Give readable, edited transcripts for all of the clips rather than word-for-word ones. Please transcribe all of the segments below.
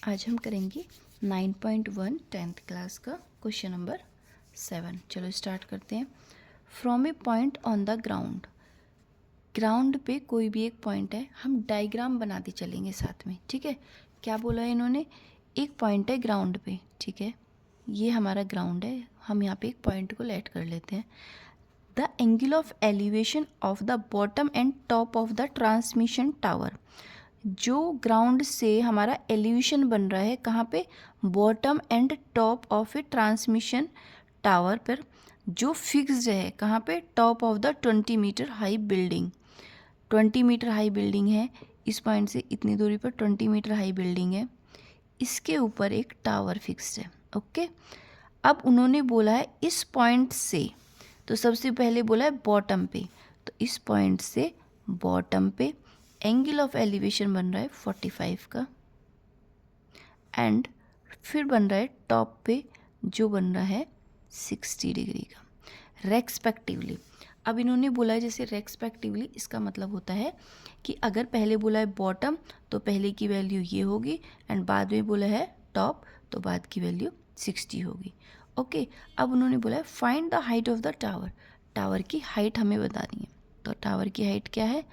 आज हम करेंगे 9.1 10th क्लास का क्वेश्चन नंबर 7। चलो स्टार्ट करते हैं। From A point on the ground, ground पे कोई भी एक पॉइंट है, हम डायग्राम बनाते चलेंगे साथ में। ठीक है, क्या बोला है इन्होंने? एक पॉइंट है ग्राउंड पे, ठीक है, ये हमारा ग्राउंड है। हम यहाँ पे एक पॉइंट को लेट कर लेते हैं। The angle of elevation of the bottom and top of the transmission tower, जो ग्राउंड से हमारा एलिवेशन बन रहा है कहाँ पे? Bottom and top of a transmission tower पर, जो फिक्स्ड है कहाँ पे? Top of the 20 metre high building. 20 metre high building है, इस पॉइंट से इतनी दूरी पर 20 मीटर हाई बिल्डिंग है, इसके ऊपर एक टावर फिक्स्ड है। ओके, अब उन्होंने बोला है इस पॉइंट से, तो सबसे पहले बोला है बॉटम पे, तो इस पॉइंट से बॉटम पे एंगल ऑफ एलिवेशन बन रहा है 45 का, एंड फिर बन रहा है टॉप पे जो बन रहा है 60 डिग्री का रेस्पेक्टिवली। अब इन्होंने बोला है जैसे रेस्पेक्टिवली, इसका मतलब होता है कि अगर पहले बोला है बॉटम तो पहले की वैल्यू ये होगी, एंड बाद में बोला है टॉप तो बाद की वैल्यू 60 होगी। ओके, अब उन्होंने बोला है find the height of the tower, tower की हाइट हमें बतानी है। तो टावर की हाइट क्या है?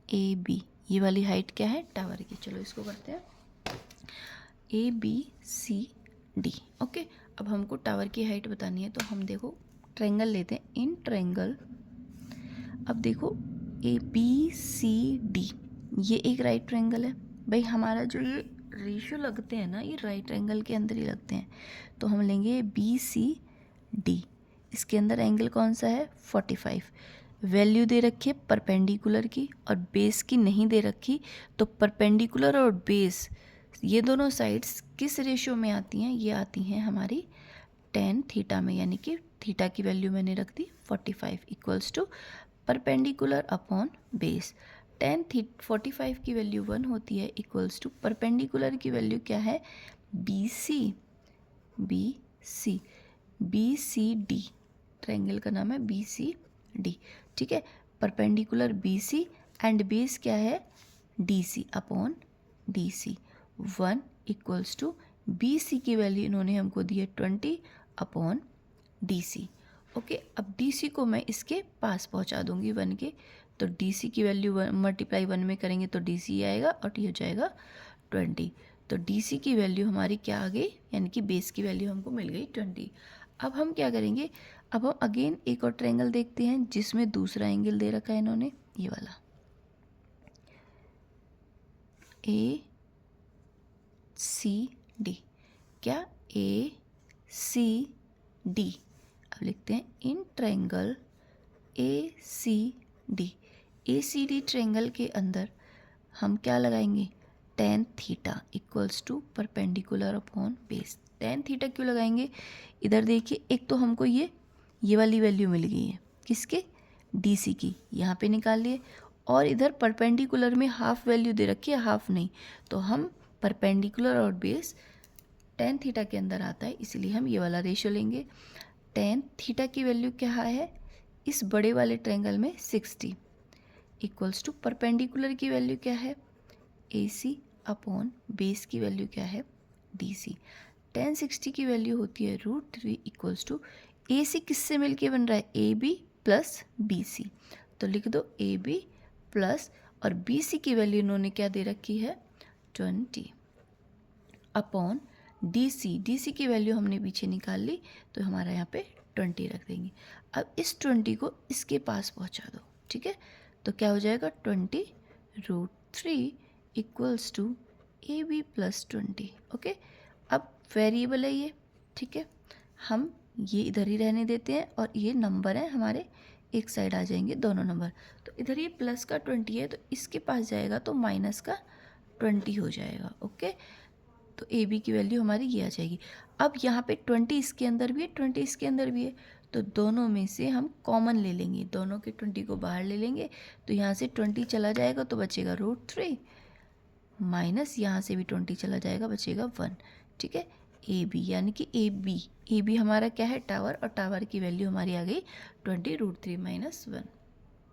ए बी, ये वाली हाइट क्या है टावर की? चलो इसको करते हैं A B C D. Okay, अब हमको टावर की हाइट बतानी है, तो हम देखो ट्रायंगल लेते हैं। इन ट्रायंगल, अब देखो ए बी सी डी, ये एक राइट ट्रायंगल है। भाई हमारा जो ये रेशियो लगते हैं ना, ये राइट ट्रायंगल के अंदर ही लगते हैं, तो हम लेंगे बी सी डी। इसके अंदर एंगल कौन सा है? 45। वैल्यू दे रखी है परपेंडिकुलर की और बेस की नहीं दे रखी, तो परपेंडिकुलर और बेस ये दोनों साइड्स किस रेशियो में आती हैं? ये आती हैं हमारी tan थीटा में, यानी कि थीटा की वैल्यू मैंने रख दी 45 equals to perpendicular upon base. tan 45 की वैल्यू 1 होती है, इक्वल्स टू परपेंडिकुलर की वैल्यू क्या है? B C, B C, B C D, triangle का नाम है बी सी डी। ठीक है, perpendicular B C and base क्या है? D C upon D C. 1 equals to B C की वैल्यू इन्होंने हमको दी है 20 अपॉन डी सी। ओके, अब डी सी को मैं इसके पास पहुंचा दूंगी 1 के, तो डी सी की वैल्यू मल्टीप्लाई 1 में करेंगे तो डी सी आएगा और ये हो जाएगा 20। तो डी सी की वैल्यू हमारी क्या आ गई? यानी कि बेस की वैल्यू हमको मिल गई 20। अब हम क्या करेंगे? अब हम अगेन एक और ट्रायंगल देखते हैं जिसमें दूसरा एंगल दे रखा है इन्होंने, ये वाला ए सी डी। क्या? A C D. अब लिखते हैं in triangle A C D. A C D triangle के अंदर हम क्या लगाएंगे? tan theta equals to perpendicular upon base. tan theta क्यों लगाएंगे? इधर देखिए, एक तो हमको ये वाली वैल्यू मिल गई है, किसके? डी सी की, यहाँ पे निकाल लिए, और इधर परपेंडिकुलर में हाफ वैल्यू दे रखी है, हाफ नहीं, तो हम परपेंडिकुलर और बेस tan थीटा के अंदर आता है, इसलिए हम ये वाला रेशियो लेंगे। tan थीटा की वैल्यू क्या है इस बड़े वाले ट्रायंगल में? 60 इक्वल्स टू परपेंडिकुलर की वैल्यू क्या है? ए सी अपॉन बेस की वैल्यू क्या है? डी सी। tan 60 की वैल्यू होती है √3 इक्वल्स टू ए सी किससे मिलके बन रहा है? A B plus B C, तो लिख दो ए बी प्लस, और बी सी की वैल्यू इन्होंने क्या दे रखी है? 20 upon D C. D C की वैल्यू हमने पीछे निकाल ली, तो हमारा यहाँ पे 20 रख देंगे। अब इस 20 को इसके पास पहुँचा दो। ठीक है, तो क्या हो जाएगा? 20√3 equals to A B plus 20। Okay, अब वेरिएबल है ये, ठीक है, हम ये इधर ही रहने देते हैं, और ये नंबर है हमारे, एक साइड आ जाएंगे दोनों नंबर। तो इधर ये प्लस का 20 है, तो इसके पास जाएगा तो माइनस का 20 हो जाएगा। ओके, तो ए बी की वैल्यू हमारी ये आ जाएगी। अब यहाँ पे 20 इसके अंदर भी है, 20 इसके अंदर भी है, तो दोनों में से हम कॉमन ले लेंगे, दोनों के 20 को बाहर ले लेंगे, तो यहाँ से 20 चला जाएगा तो बचेगा √3, माइनस यहाँ से भी 20 चला जाएगा, बचेगा 1। ठीक है, ए बी, यानी कि ए बी हमारा क्या है? टावर, और टावर की वैल्यू हमारी आ गई 20 √3 - 1।